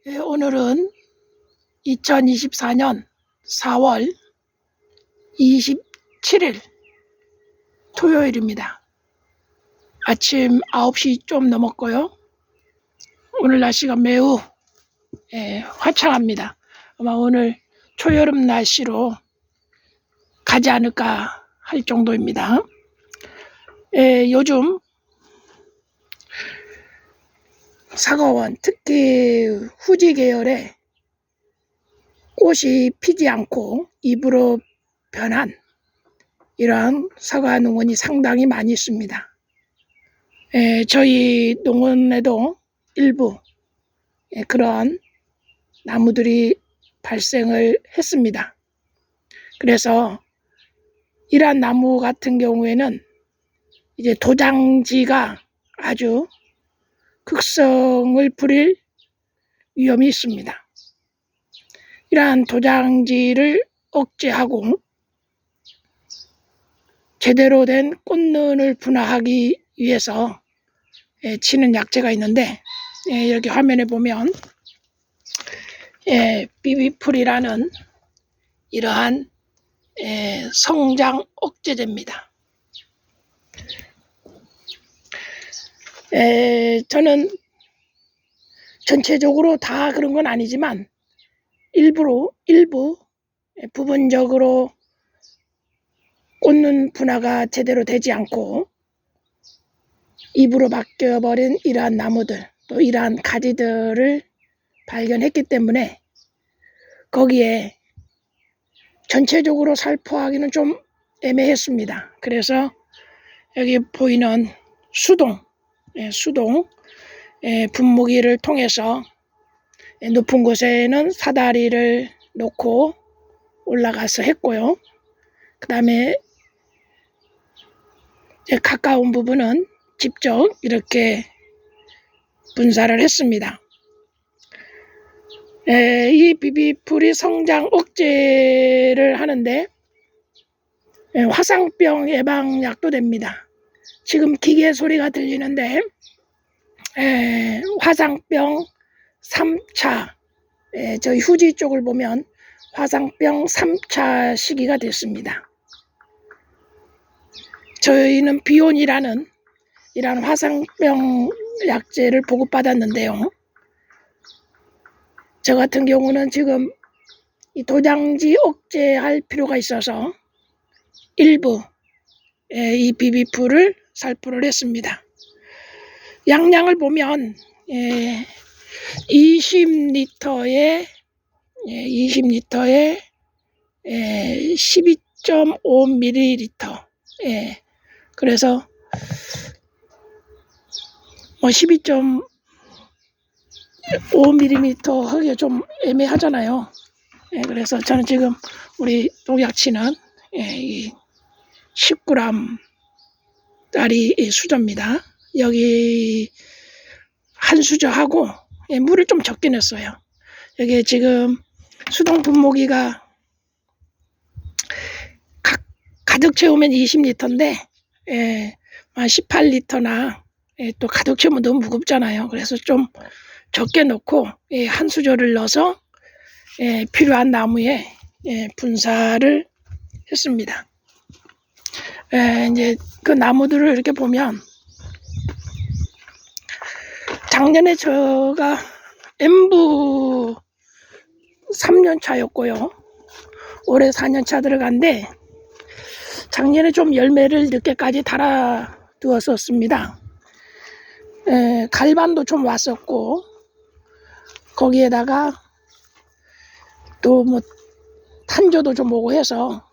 오늘은 2024년 4월 27일 토요일입니다. 아침 9시 좀 넘었고요. 오늘 날씨가 매우 화창합니다. 아마 오늘 초여름 날씨로 가지 않을까 할 정도입니다. 요즘 사과원, 특히 후지 계열의 꽃이 피지 않고 잎으로 변한 이러한 사과 농원이 상당히 많이 있습니다. 저희 농원에도 일부 그런 나무들이 발생을 했습니다. 그래서 이러한 나무 같은 경우에는 이제 도장지가 아주 극성을 부릴 위험이 있습니다. 이러한 도장지를 억제하고 제대로 된 꽃눈을 분화하기 위해서 치는 약재가 있는데, 여기 화면에 보면 비비풀이라는 이러한 성장 억제제입니다. 저는 전체적으로 다 그런 건 아니지만 일부 부분적으로 꽃눈 분화가 제대로 되지 않고 잎으로 바뀌어버린 이러한 나무들, 또 이러한 가지들을 발견했기 때문에 거기에 전체적으로 살포하기는 좀 애매했습니다. 그래서 여기 보이는 수동 분무기를 통해서 높은 곳에는 사다리를 놓고 올라가서 했고요. 그 다음에 가까운 부분은 직접 이렇게 분사를 했습니다. 이 비비풀이 성장 억제를 하는데 화상병 예방약도 됩니다. 지금 기계 소리가 들리는데 화상병 3차, 저희 후지 쪽을 보면 화상병 3차 시기가 됐습니다. 저희는 비온이라는 이러한 화상병 약제를 보급받았는데요. 저 같은 경우는 지금 이 도장지 억제할 필요가 있어서 일부 이 비비풀을 살포를 했습니다. 양량을 보면 20리터에 12.5ml, 그래서 12.5ml 하기가 좀 애매하잖아요. 그래서 저는 지금 우리 농약치는 10g짜리 수저입니다. 여기 한 수저하고 물을 좀 적게 넣었어요. 여기 지금 수동 분무기가 가득 채우면 20리터인데 18리터나 또 가득 채우면 너무 무겁잖아요. 그래서 좀 적게 넣고 한 수저를 넣어서 필요한 나무에 분사를 했습니다. 이제 그 나무들을 이렇게 보면 작년에 제가 엠부 3년차였고요. 올해 4년차 들어간데 작년에 좀 열매를 늦게까지 달아두었었습니다. 갈반도 좀 왔었고 거기에다가 또 뭐 탄저도 좀 오고 해서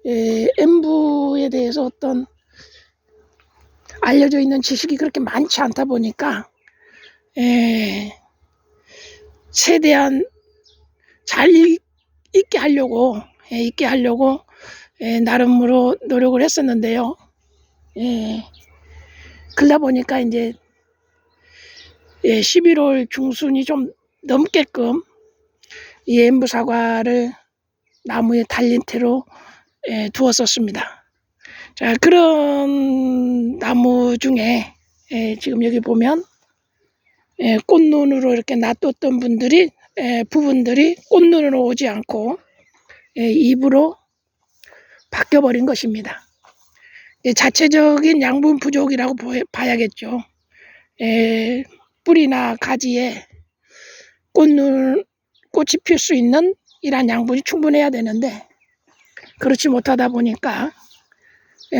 엠부에 대해서 어떤 알려져 있는 지식이 그렇게 많지 않다 보니까 최대한 잘 익게 하려고 나름으로 노력을 했었는데요. 그러다 보니까 이제 11월 중순이 좀 넘게끔 이 엠부 사과를 나무에 달린 채로 두었었습니다. 자, 그런 나무 중에 지금 여기 보면 꽃눈으로 이렇게 놔뒀던 부분들이 꽃눈으로 오지 않고 잎으로 바뀌어버린 것입니다. 자체적인 양분 부족이라고 봐야겠죠. 뿌리나 가지에 꽃이 필 수 있는 이러한 양분이 충분해야 되는데 그렇지 못하다 보니까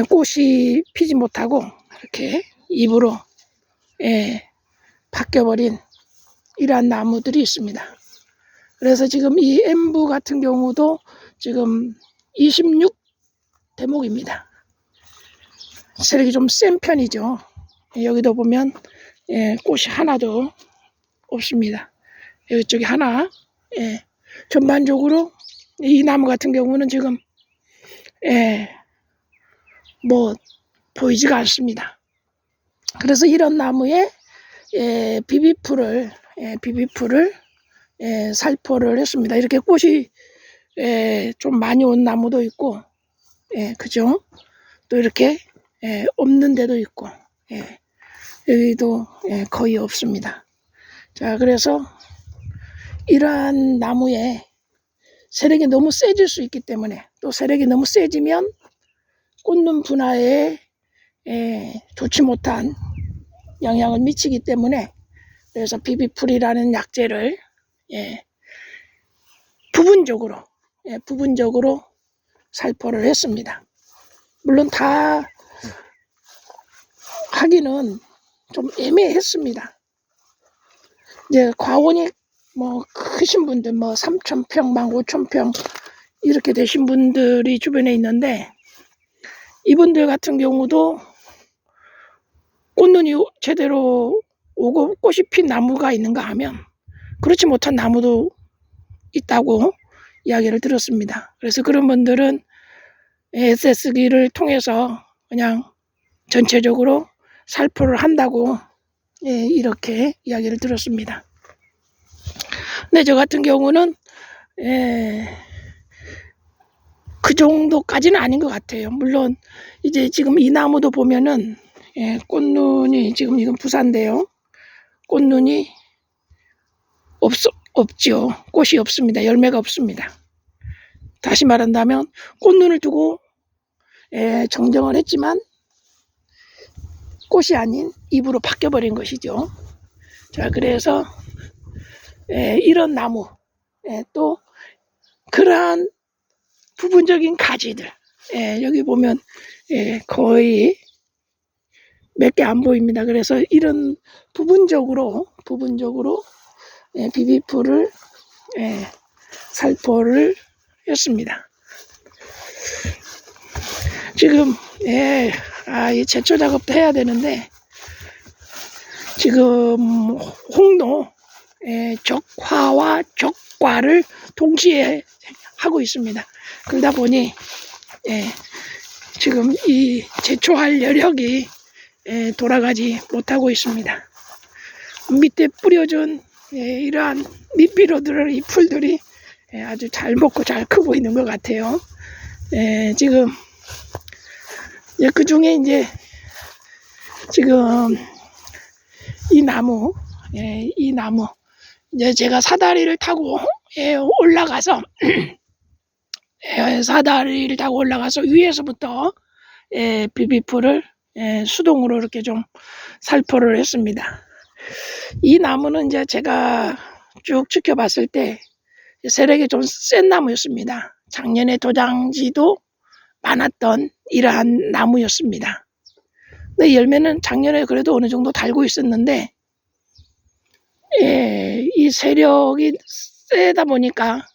꽃이 피지 못하고 이렇게 잎으로 바뀌어버린 이러한 나무들이 있습니다. 그래서 지금 이 엠부 같은 경우도 지금 26대목입니다. 세력이 좀 센 편이죠. 여기도 보면 꽃이 하나도 없습니다. 이쪽에 하나. 전반적으로 이 나무 같은 경우는 지금 뭐 보이지가 않습니다. 그래서 이런 나무에 비비풀을 살포를 했습니다. 이렇게 꽃이 좀 많이 온 나무도 있고, 그죠? 또 이렇게 없는 데도 있고, 여기도 거의 없습니다. 자, 그래서 이러한 나무에 세력이 너무 세질 수 있기 때문에, 또 세력이 너무 세지면 꽃눈 분화에 좋지 못한 영향을 미치기 때문에, 그래서 비비풀이라는 약재를 부분적으로 살포를 했습니다. 물론 다 하기는 좀 애매했습니다. 이제 과원이 뭐 크신 분들, 뭐 3,000평, 15,000평 이렇게 되신 분들이 주변에 있는데, 이분들 같은 경우도 꽃눈이 제대로 오고 꽃이 핀 나무가 있는가 하면 그렇지 못한 나무도 있다고 이야기를 들었습니다. 그래서 그런 분들은 SS기를 통해서 그냥 전체적으로 살포를 한다고 이렇게 이야기를 들었습니다. 근데 저 같은 경우는 그 정도까지는 아닌 것 같아요. 물론 이제 지금 이 나무도 보면은 꽃눈이, 지금 이건 부사인데요, 꽃눈이 없죠. 꽃이 없습니다. 열매가 없습니다. 다시 말한다면 꽃눈을 두고 정정을 했지만 꽃이 아닌 잎으로 바뀌어버린 것이죠. 자, 그래서 이런 나무, 또 그러한 부분적인 가지들, 여기 보면 거의 몇 개 안 보입니다. 그래서 이런 부분적으로 비비풀을 살포를 했습니다. 지금 이 제초 작업도 해야 되는데, 지금 홍로 적화와 적과를 동시에 하고 있습니다. 그러다 보니 지금 이 제초할 여력이 돌아가지 못하고 있습니다. 밑에 뿌려준 이러한 밑비료들을, 이 풀들이 아주 잘 먹고 잘 크고 있는 것 같아요. 지금 그 중에 이제 지금 이 나무 이제 제가 사다리를 타고 올라가서 위에서부터 비비풀을 수동으로 이렇게 좀 살포를 했습니다. 이 나무는 이제 제가 쭉 지켜봤을 때 세력이 좀 센 나무였습니다. 작년에 도장지도 많았던 이러한 나무였습니다. 근데 열매는 작년에 그래도 어느 정도 달고 있었는데, 이 세력이 세다 보니까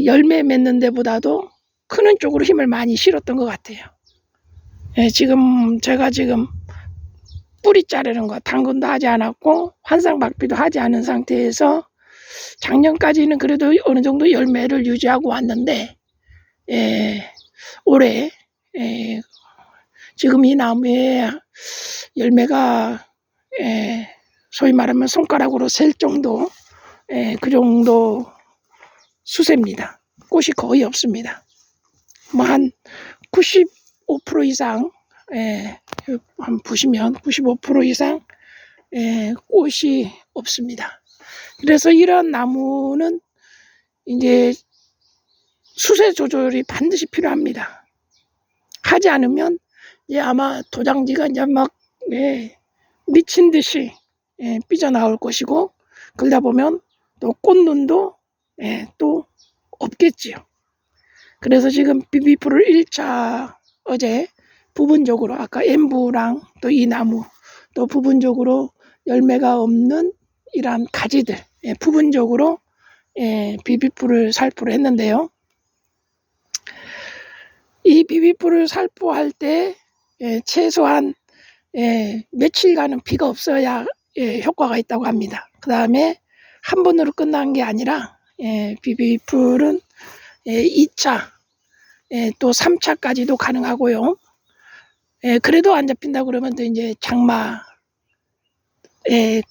열매 맺는 데보다도 크는 쪽으로 힘을 많이 실었던 것 같아요. 지금 제가 뿌리 자르는 거 당근도 하지 않았고 환상박피도 하지 않은 상태에서 작년까지는 그래도 어느 정도 열매를 유지하고 왔는데, 올해 지금 이 나무에 열매가 소위 말하면 손가락으로 셀 정도, 그 정도 수세입니다. 꽃이 거의 없습니다. 뭐 한 95% 이상, 한번 보시면 95% 이상 꽃이 없습니다. 그래서 이런 나무는 이제 수세 조절이 반드시 필요합니다. 하지 않으면 이제 아마 도장지가 이제 막 미친 듯이 삐져나올 것이고, 그러다 보면 또 꽃눈도 또 없겠지요. 그래서 지금 비비풀을 1차 어제 부분적으로 아까 엠부랑 또 이 나무 또 부분적으로 열매가 없는 이러한 가지들 부분적으로 비비풀을 살포를 했는데요. 이 비비풀을 살포할 때 최소한 며칠간은 비가 없어야 효과가 있다고 합니다. 그 다음에 한 번으로 끝난 게 아니라 비비풀은 2차 또 3차까지도 가능하고요. 그래도 안 잡힌다 그러면 또 이제 장마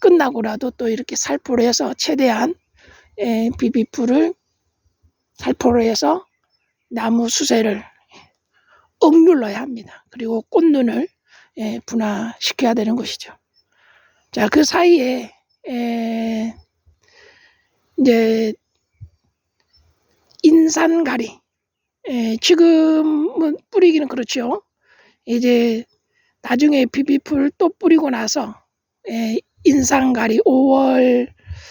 끝나고라도 또 이렇게 살포를 해서 최대한 비비풀을 살포를 해서 나무 수세를 억눌러야 합니다. 그리고 꽃눈을 분화시켜야 되는 것이죠. 자, 그 사이에 이제 인산가리 지금은 뿌리기는 그렇죠. 이제 나중에 비비풀 또 뿌리고 나서 인산가리 5월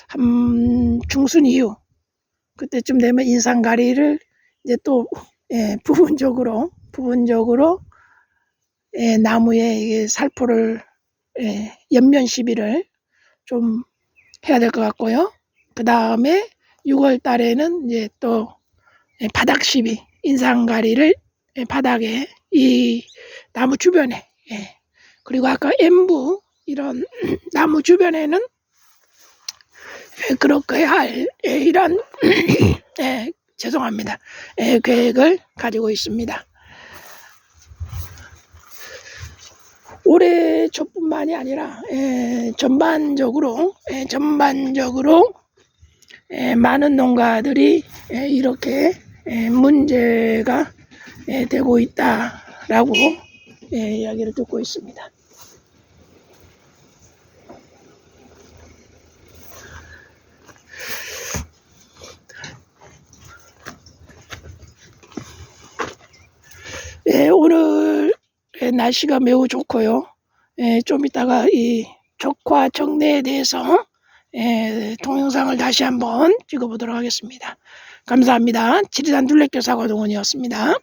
한 중순 이후 그때쯤 되면 인산가리를 이제 또 부분적으로 나무에 살포를 연면 시비를 좀 해야 될 것 같고요. 그 다음에 6월 달에는 이제 또 바닥 시비 인산가리를 바닥에 이 나무 주변에 그리고 아까 엠부 이런 나무 주변에는 그렇게 할 이런 죄송합니다. 계획을 가지고 있습니다. 올해 저뿐만이 아니라 전반적으로 많은 농가들이 이렇게 문제가 되고 있다라고 이야기를 듣고 있습니다. 오늘 날씨가 매우 좋고요. 좀 이따가 이 적화 정례에 대해서 동영상을 다시 한번 찍어보도록 하겠습니다. 감사합니다. 지리산 둘레길 사과동원이었습니다.